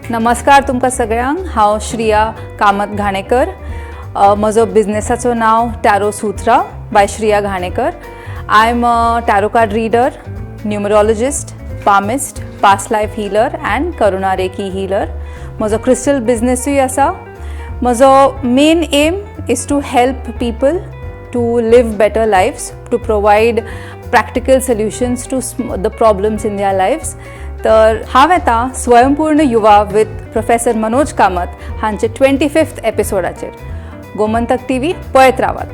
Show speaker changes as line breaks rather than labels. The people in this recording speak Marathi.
नमस्कार तुमकां सगळ्यांक. हांव श्रेया कामत घाणेकर. म्हजो बिझनेसाचो नांव tarot Sutra by Shreya Ghanekar. I am a tarot card reader, numerologist, palmist, past life healer and Karuna reiki healer. म्हजो क्रिस्टल बिझनेसूय आसा. म्हजो main aim is to help people to live better lives, to provide practical solutions to the problems in their lives. तर हांव येता स्वयंपूर्ण युवा विथ प्रोफेसर मनोज कामत हांचे 25th एपिसोडाचेर. गोमंतक टीव्ही पळयत रावात.